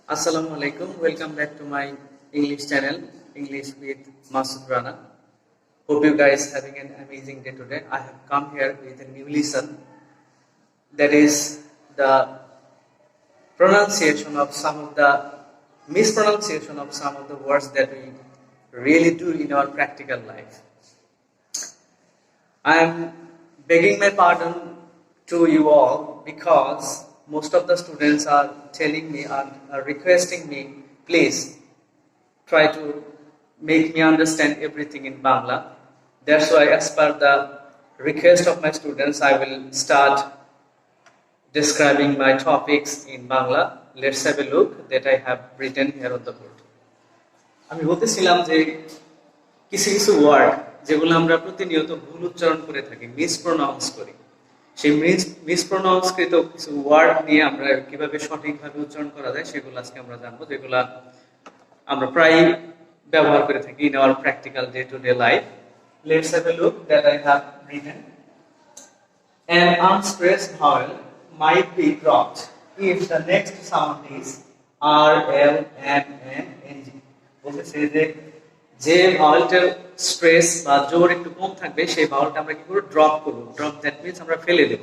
Assalamu alaikum. Welcome back to my English channel, English with Masud Rana. Hope you guys having an amazing day today. I have come here with a new lesson, that is the pronunciation of some of the mispronunciation of some of the words that we really do in our practical life. I am begging my pardon to you all because most of the students are telling me and are requesting me, please try to make me understand everything in Bangla. That's why, as per the request of my students, I will start describing my topics in Bangla. Let's have a look that I have written here on the board. আমি বলতেছিলাম যে কিছু কিছু word যেগুলো আমরা প্রতিনিয়ত ভুল উচ্চারণ করে থাকি, মিসপ্রোনাউন্স করি, সেই মিসপ্রোনাউন্সকৃত কিছু ওয়ার্ড নিয়ে আমরা কিভাবে সঠিকভাবে উচ্চারণ করা যায় সেগুলো আজকে আমরা জানবো, যেগুলো আমরা প্রায় ব্যবহার করে থাকি in our practical day to day life. Let's have a look that I have written. An unstressed vowel might be dropped if the next sound is R, L, M, N, N, G. বলতেছে যে ভাওয়েলটার stress বা জোর একটু কম থাকবে সেই ভাওয়েলটা আমরা কি করব, ড্রপ করব. ড্রপ দ্যাট মিন্স আমরা ফেলে দেব,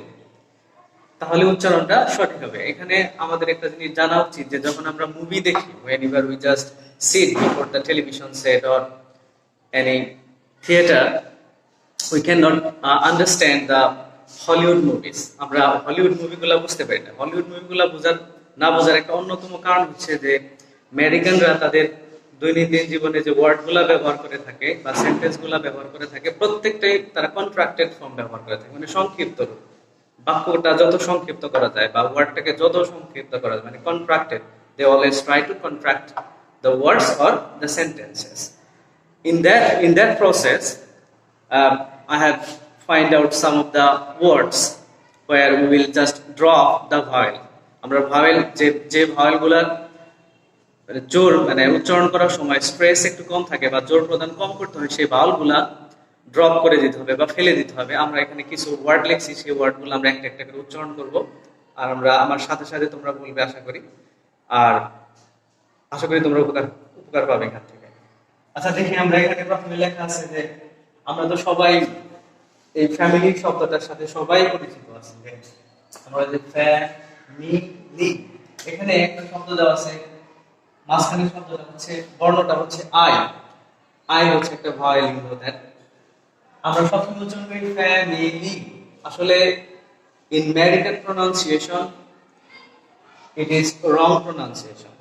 তাহলে উচ্চারণটা সঠিক হবে. এখানে আমাদের একটা জিনিস জানা উচিত যে যখন আমরা মুভি দেখি, whenever we just sit before the television set or any theater, we cannot understand the Hollywood movies. আমরা হলিউড মুভিগুলো বুঝতে পারি না. হলিউড মুভিগুলো বোঝার একটা অন্যতম কারণ হচ্ছে যে আমেরিকানরা তাদের দৈনন্দিন জীবনে যে ওয়ার্ডগুলো ব্যবহার করে থাকে বা সেন্টেন্সগুলো ব্যবহার করে থাকে, প্রত্যেকটাই তারা কন্ট্রাক্টেড ফর্ম ব্যবহার করে থাকে, মানে সংক্ষিপ্ত রূপ. বাক্যটা যত সংক্ষিপ্ত করা যায় বা ওয়ার্ডটাকে যত সংক্ষিপ্ত করা যায়, মানে contracted. They always try to contract the words or the sentences. In that process, I have find out some of the words where we will just drop the vowel. আমরা ভাওয়েল যে ভাওয়েলগুলোর জোর মানে উচ্চারণ করার সময় স্ট্রেস একটু কম থাকে বা জোর প্রদান কম করতে হয়, সেই ভাওয়েলগুলা ড্রপ করে দিতে হবে বা ফেলে দিতে হবে. আমরা এখানে কিছু ওয়ার্ড লিখছি, সেই ওয়ার্ডগুলো আমরা একটা একটা করে উচ্চারণ করব, আর আমার সাথে সাথে তোমরা বলবে আশা করি, আর আশা করি তোমরা উপকার পাবে এখান থেকে. আচ্ছা, দেখি আমরা এখানে প্রথমে লেখা আছে যে আমরা তো সবাই এই ফ্যামিলি শব্দটার সাথে সবাই পরিচিত আছি. আমরা যে ফ্যামিলি, এখানে একটা শব্দ দেওয়া আছে, মাঝখানে শব্দটা হচ্ছে, বর্ণটা হচ্ছে আই. আই হচ্ছে একটা ভাওয়েল ইন দ্যাট আমরা সবসময় উচ্চারণ করি ফ্যামিলি. আসলে in American pronunciation it is wrong pronunciation.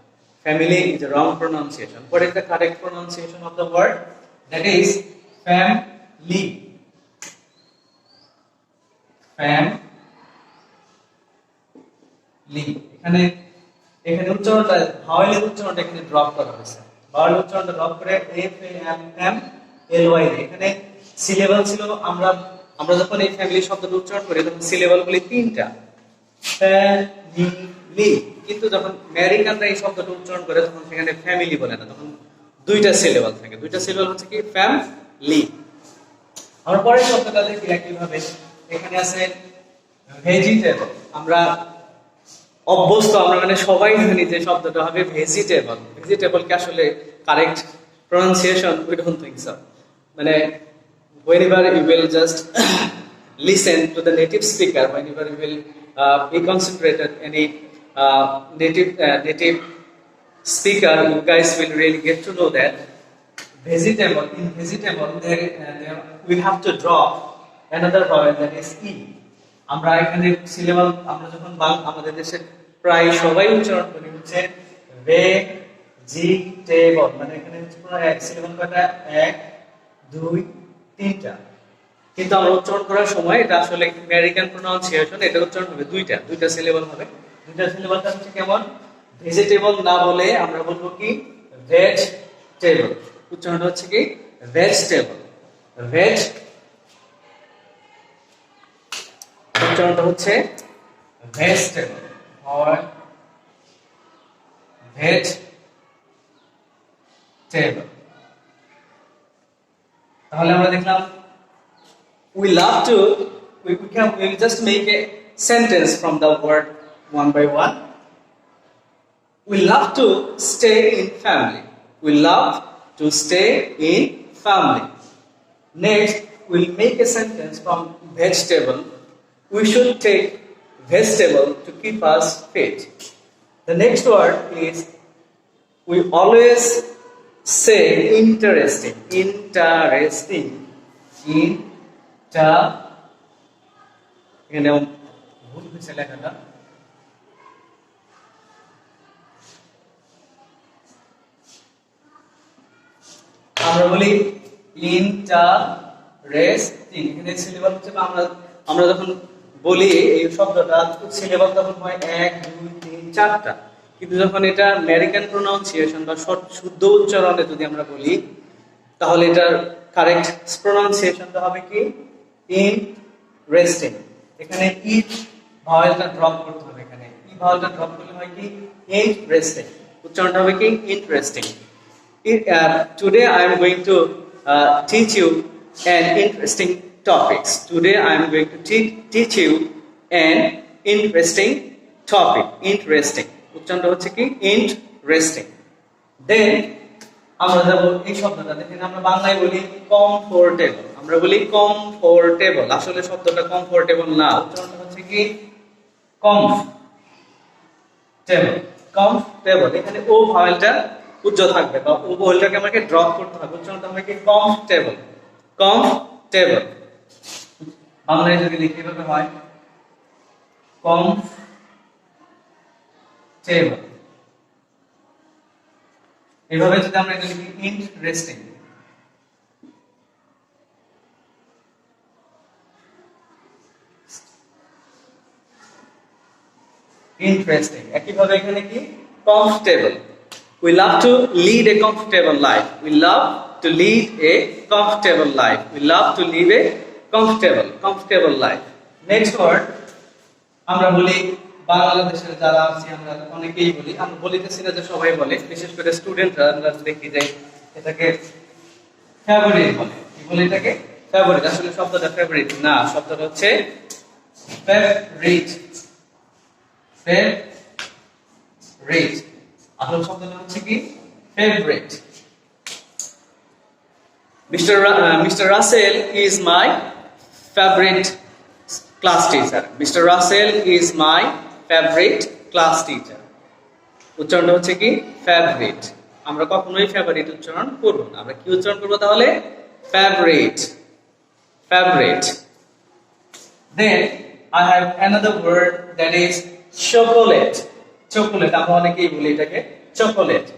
Family is a wrong pronunciation. What is the correct pronunciation of the word? That is family. Family. এখানে উচ্চারণটা, ভাওয়েলের উচ্চারণটা এখানে ড্রপ করা হয়েছে. ভাওয়েলের উচ্চারণটা ড্রপ করে F A M M L Y. এখানে syllable ছিল, আমরা যখন এই ফ্যামিলি শব্দটা উচ্চারণ করি তখন সিলেবলগুলি তিনটা, ফ্যামিলি. কিন্তু যখন আমেরিকানরা এই শব্দটা উচ্চারণ করে তখন সেখানে ফ্যামিলি বলে না, তখন দুইটা সিলেবল থাকে. দুইটা সিলেবল হচ্ছে কি, ফ্যামিলি. আমরা পরের শব্দটা দেখি একইভাবে. এখানে আছে ভেজিটেবল. আমরা অভ্যস্ত, আমরা মানে সবাই জানি যে শব্দটা হবে ভেজিটেবল. ভেজিটেবলকে আসলে correct pronunciation we don't think so. মানে whenever you will just listen to the native speaker, whenever you will be concentrated any native speaker, you guys will really get to know that vegetable, in vegetable there we have to drop another vowel, that is e. আমরা এখানে syllable, আমরা যখন আমাদের দেশে প্রায় সবাই উচ্চারণ করি হচ্ছে ভেজিটেবল, মানে এখানে পুরো এক সিলেবল কয়টা, 1 2 3টা. কিন্তু আমরা উচ্চারণ করার সময় এটা আসলে আমেরিকান প্রনাউন্সিয়েশন, এটা উচ্চারণ হবে দুইটা সিলেবল হবে. দুইটা সিলেবলটা হচ্ছে কেমন, ভেজিটেবল না বলে আমরা বলবো কি ভেজটেবল. উচ্চারণটা হচ্ছে কি ভেজটেবল. উচ্চারণটা হচ্ছে ভেজটেবল or ভেজটেবল. তাহলে আমরা দেখলাম we will just make a sentence from the word one by one. We love to stay in family. We love to stay in family. Next, we'll make a sentence from vegetable. We should take vegetable to keep us fit. The next word is, we always say interesting. Interesting. এখানে ভুল হয়েছে লেখাটা। আমরা বলি interesting. এখানে syllabus হচ্ছে, আমরা যখন বলি এই শব্দটা সিলেবাস তখন হয় 1 2 3 4টা, কিন্তু যখন এটা আমেরিকান প্রোনাউন্সিয়েশন বা শুদ্ধ উচ্চারণে যদি আমরা বলি, তাহলে এটার কারেক্ট প্রোনাউন্সিয়েশনটা হবে কি ইন্টারেস্টিং। এখানে ই ভাওয়েলটা ড্রপ করতে হবে। এখানে ই ভাওয়েলটা ড্রপ করলে হয় কি ইন্টারেস্টিং। উচ্চারণটা হবে কি interesting. Today I am going to teach you an interesting topics. Today I am going to teach you an interesting topic. Interesting. উচ্চারণটা হচ্ছে কি interesting. Then আমরা যাব এই শব্দটা, দেখেন আমরা বাংলায় বলি কমফোর্টেবল। আমরা বলি কমফোর্টেবল, আসলে শব্দটা কমফোর্টেবল না, উচ্চারণটা হচ্ছে কি কমফোর্টেবল। কমফোর্টেবল। এখানে ও ভাওয়েলটা উজ্জ থাকবে বা ও ভাওয়েলটাকে আমাকে ড্রপ করতে হবে। উচ্চারণটা হবে কি কমফোর্টেবল। কমফোর্টেবল। বাংলায় যদি লিখি এভাবে হয় কমফোর্টেবল। এভাবে যদি আমরা এটা লিখি ইন্টারেস্টিং। ইন্টারেস্টিং। একইভাবে এখানে কি comfortable. We love to lead a comfortable life. We love to lead a comfortable life. We love to live a comfortable life. Next word, আমরা বলি বাংলাদেশের যারা আছি আমরা অনেকেই বলি, আমরা বলিতেছি না যে সবাই বলে, বিশেষ করে স্টুডেন্টরা আমরা দেখি যে এটাকে ফেভারিট বলে। কি বলে এটাকে? ফেভারিট। আসলে শব্দটা ফেভারিট না, শব্দটা হচ্ছে ফেভারিট। ফেভারিট। আসল শব্দটা হচ্ছে কি favourite. Mr. Russell is my favorite class teacher. Mr. Russell is my favorite class teacher. উচ্চারণটা হচ্ছে কি ফেভারিট। আমরা কখনোই ফেভারিট উচ্চারণ করব না, আমরা কি উচ্চারণ করব তাহলে? Favourite. Favourite. Then I have another word that is chocolate. Chocolate, আমরা অনেকেই বলি এটাকে chocolate.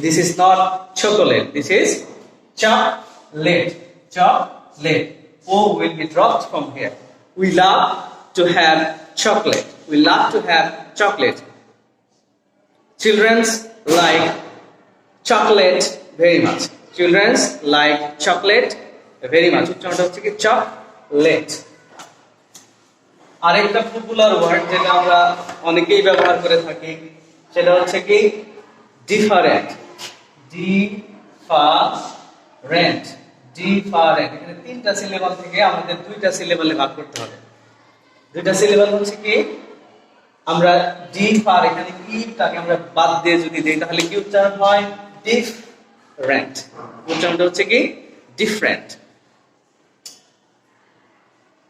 This is not chocolate, this is chocolate. Chocolate. O will be dropped from here. We love to have chocolate. We love to have chocolate. Children like chocolate very much. Children like chocolate very much. উচ্চারণটা হচ্ছে কি chocolate. আরেকটা popular word যেটা আমরা অনেকেই ব্যবহার করে থাকি সেটা হচ্ছে কি ডিফারেন্ট। ডিফারেন্ট। ডিফারেন্ট। এখানে 3টা সিলেবাল থেকে আমাদের 2টা সিলেবালে ভাগ করতে হবে। 2টা সিলেবাল হচ্ছে কি, আমরা ডিফার, এখানে ইটাকে আমরা বাদ দিয়ে যদি দেই তাহলে কি উচ্চারণ হয়? ডিফারেন্ট। উচ্চারণটা হচ্ছে কি different.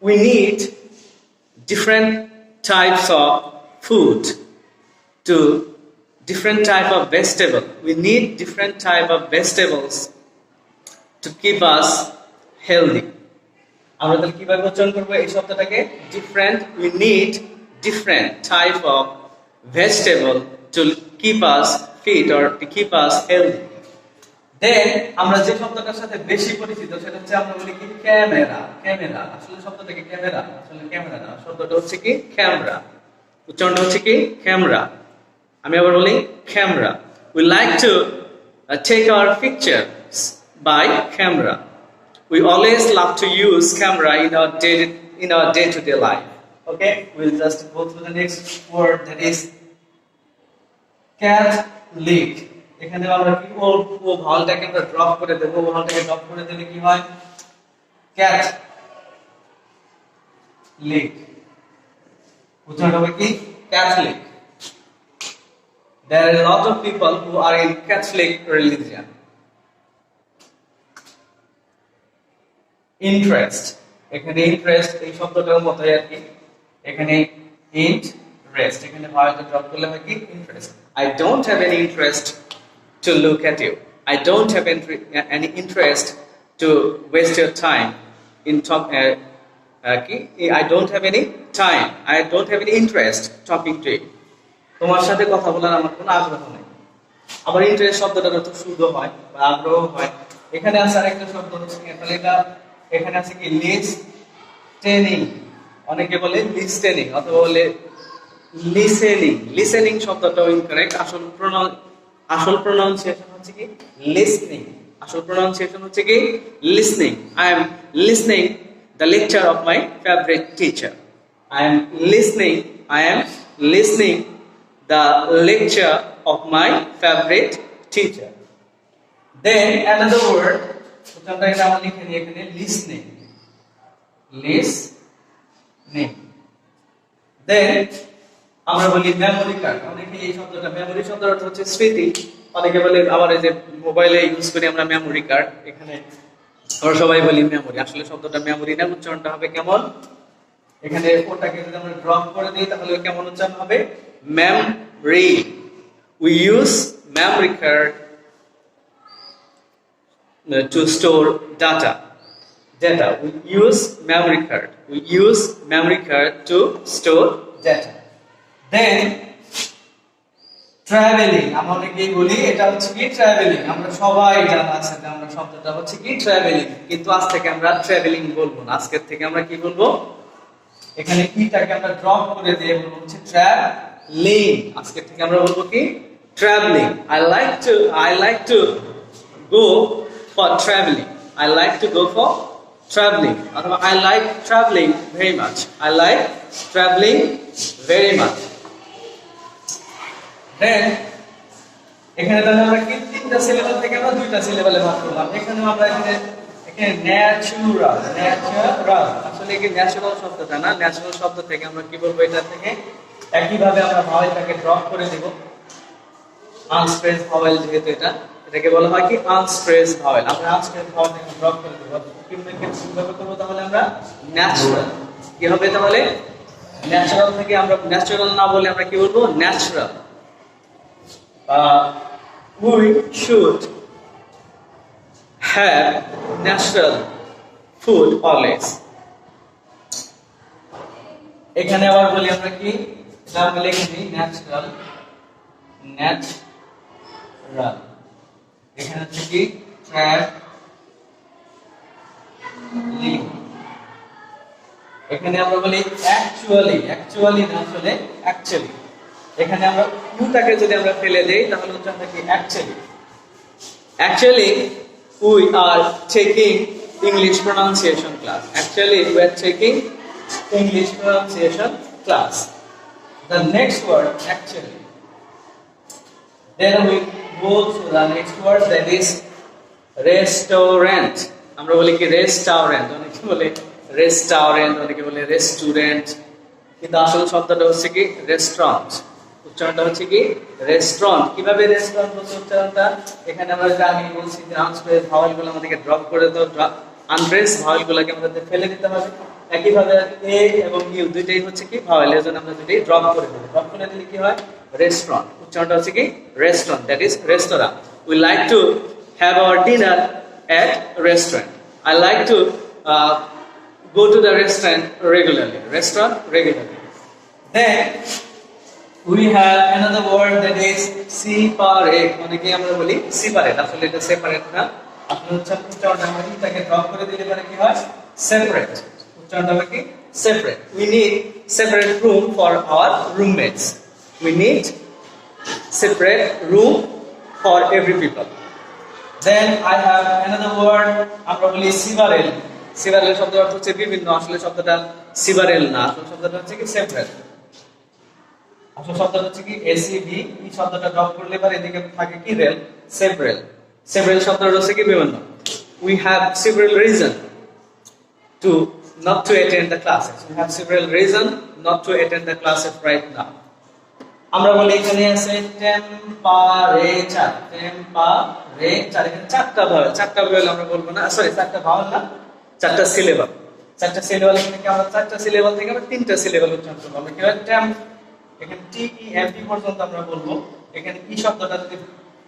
We need different types of food to different type of vegetable. We need different type of vegetables to keep us healthy. আমরা তাহলে কিভাবে উচ্চারণ করব এই শব্দটাকে? Different. We need different type of vegetable to keep us fit or to keep us healthy. Then আমরা যে শব্দটার সাথে বেশি পরিচিত সেটা হচ্ছে আমরা বলি কি ক্যামেরা। ক্যামেরা। আসলে শব্দটা কি ক্যামেরা? আসলে ক্যামেরা না, শব্দটা হচ্ছে কি ক্যামেরা। উচ্চারণটা হচ্ছে কি ক্যামেরা। আমি আবার বলি camera. We like to take our pictures by camera. We always love to use camera in our day-to-day life. Okay, we'll just go through the next word, that is Catholic. এখানে আমরা কি ও ভালটাকে আমরা drop করে দেব। ও ভালটাকে drop করে দিলে কি হয়? Catholic. উচ্চারণ হবে কি Catholic. There are a lot of people who are in Catholic religion. Interest. এখানে interest এই শব্দটার মতোই আর কি। এখানে interest এখানে ভার্বটা ড্রপ করলে হয় কি interest. I don't have any interest to look at you. I don't have any interest to waste your time in talk. I don't have any time. I don't have any interest talking to you. তোমার সাথে কথা বলার আমার কোনো আগ্রহ নেই। আবার interest শব্দটার অর্থ শুদ্ধ হয় বা আগ্রহ হয়। এখানে আছে আরেকটা শব্দ হচ্ছে তাহলে এটা এখানে আছে কি লিসটেনিং, অনেকে বলে লিসটেনিং অথবা বলে লিসেনিং। লিসেনিং শব্দটাও ইনকারেক্ট। আসল প্রনাউন্সিয়েশন হচ্ছে কি লিসনিং। আসল প্রনাউন্সিয়েশন হচ্ছে কি listening. I am listening the lecture of my favorite teacher. I am listening the lecture of my favorite teacher. Then another word, প্রথমটা এটা আমরা লিখে নিই এখানে listening. Then আমরা বলি মেমোরি কার্ড। অনেকে এই শব্দটা মেমোরি শব্দের অর্থ হচ্ছে স্মৃতি। অনেকে বলে আবার এই যে মোবাইলে ইউজ করি আমরা মেমোরি কার্ড, এখানে আমরা সবাই বলি মেমোরি। আসলে শব্দটা মেমোরি না, উচ্চারণটা হবে কেমন? এখানে ওটাকে যদি আমরা ড্রপ করে দিই তাহলে কেমন উচ্চারণ হবে? memory. We use memory card to store data. We use memory card to store data. Then traveling, আমরা অনেকেই বলি এটা হচ্ছে কি traveling। আমরা সবাই জানা আছে যে আমরা শব্দটা হচ্ছে কি traveling, কিন্তু আজ থেকে আমরা traveling বলবো না। আজকের থেকে আমরা কি বলবো? এখানে কিটাকে আমরা ড্রপ করে দিয়ে বলবো হচ্ছে traveling। আজকের থেকে আমরা বলবো কি traveling. I like to go for traveling. I like to go for traveling. অথবা I like traveling very much. I like traveling very much. Then এখানে তাহলে আমরা কি তিনটা সিলেবাস থেকে আমরা দুইটা সিলেবাসে ভাগ করলাম। এখানেও আমরা এখানে ন্যাচারাল আসলে কি ন্যাচারাল শব্দটা না, ন্যাচারাল শব্দ থেকে আমরা কি বলবো? এটা থেকে একইভাবে আমরা ভাওয়েলটাকে ড্রপ করে দেব। আনস্ট্রেস ভাওয়েল যেহেতু এটাকে বলা হয় কি আনস্ট্রেস ভাওয়েল। আমরা আনস্ট্রেস ভাওয়েলটাকে ড্রপ করে দেব। কিভাবে করব তাহলে? আমরা ন্যাচারাল। কি হবে তাহলে? ন্যাচারাল থেকে আমরা ন্যাচারাল না বলে আমরা কি বলবো? Natural. We should have natural food always. এখানে আবার বলি আমরা কি এটা আমরা লিখে দিই ন্যাচারাল। এখানে হচ্ছে কি ট্রাভেলিং। এখানে আমরা বলি অ্যাকচুয়ালি না, আসলে অ্যাকচুয়ালি। এখানে আমরা ইউটাকে যদি আমরা ফেলে দেই তাহলে হচ্ছে আমরা কি actually we are taking English pronunciation class. The next word actually. Then we go to the next word, that is restaurant. আমরা বলি কি রেস্টুরেন্ট, অনেকে বলে রেস্টুরেন্ট, অনেকে বলে রেস্টুরেন্ট, কিন্তু আসল শব্দটা হচ্ছে কি রেস্টুরেন্ট। উচ্চারণটা হচ্ছে কি রেস্টুরেন্ট। কিভাবে রেস্টুরেন্ট হচ্ছে উচ্চারণটা? এখানে আমরা আমি বলছি যে আনস্ট্রেস ভাওয়েলগুলো আমাদেরকে ড্রপ করে দাও। আনস্ট্রেস ভাওয়েলগুলোকে আমাদের ফেলে দিতে হবে। একইভাবে এ এবং ইউ দুইটাই হচ্ছে কি ভাওয়েল, এজন্য আমরা দুইটাই ড্রপ করে দেব। ড্রপ করে দিলে কি হয়? রেস্টুরেন্ট। উচ্চারণটা হচ্ছে কি restaurant, that is restaurant. We like to have our dinner at restaurant. I like to go to the restaurant regularly. Then we have another word, that is separate. অনেকে আমরা বলি separate, আসলে এটা সেপারেট না। আসলে উচ্চারণটা আমরা এটাকে ড্রপ করে দিলে পরে কি হয়? সেপারেট। উচ্চারণটা হবে কি separate. We need separate room for our roommates. We need separate room for every people. Then I have another word, আমরা বলি সিবারেল। সিবারেল শব্দের অর্থ হচ্ছে বিভিন্ন, আসলে শব্দটা সিবারেল না, আসলে শব্দটা হচ্ছে কি সেপারেট। আসল শব্দটা হচ্ছে কি এসিবি, এই শব্দটা ড্রপ করলে পরে এদিকে থাকে কি রেল, সেপারেল। সেপারেল শব্দটা হচ্ছে কি বিভিন্ন। We have several reasons to not to attend the classes. We have several reasons not to attend the classes right now. আমরা বলি এখানে আছে টেম্পারেচার, টেম্পারেচার। এখানে চারটা ভাওয়েল আমরা বলবো না, সরি চারটা ভাওয়েল না, চারটা সিলেবাল। চারটা সিলেবাল থেকে আমরা চারটা সিলেবাল থেকে আমরা তিনটা সিলেবাল উচ্চারণ করবো। আমরা কি হয় টেম্প, এখানে টি ই এম পি পর্যন্ত আমরা বলবো। এখানে ই শব্দটা যদি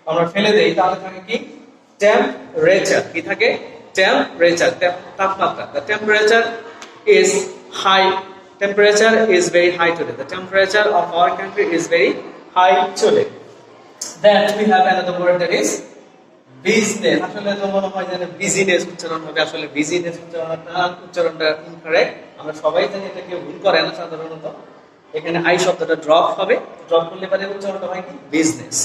আমরা ফেলে দেই তাহলে থাকে কি টেম্পারেচার। কি থাকে? টেম্পারেচার, তাপমাত্রা। The temperature is high. Temperature is very high today. The temperature of our country is very high today. Then we have another word that is business. আসলে তো মনে হয় যে বিজিনেস উচ্চারণ হবে, আসলে বিজিনেস উচ্চারণটা ইনকারেক্ট। আমরা সবাই জানি এটাকে ভুল করে না সাধারণত। এখানে আই শব্দটা ড্রপ হবে, ড্রপ করলে পরে উচ্চারণটা হয় কি বিজনেস।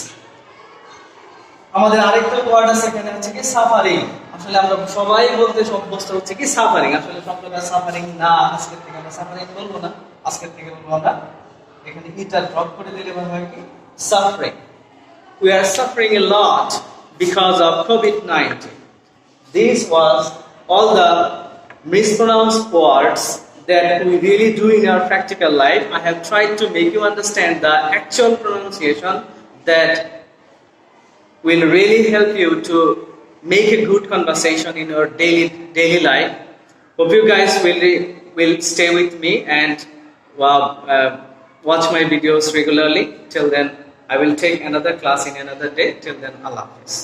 আমাদের আরেকটা ওয়ার্ড আছে এখানে হচ্ছে কি সাফারিং। আসলে আমরা সবাই বলতে অভ্যস্ত হচ্ছে কি সাফারিং। আসলে শব্দটা সাফারিং না, আজকের থেকে আমরা সাফারিং বলবো না, আজকের থেকে বলবো আমরা এখানে ইটা ড্রপ করে দিলে হয় কি suffering. We are suffering a lot because of COVID-19. This was all the mispronounced words that we really do in our practical life. I have tried to make you understand the actual pronunciation that will really help you to make a good conversation in your daily life. Hope you guys will stay with me and watch my videos regularly. Till then, I will take another class in another day. Till then, Allah Hafiz.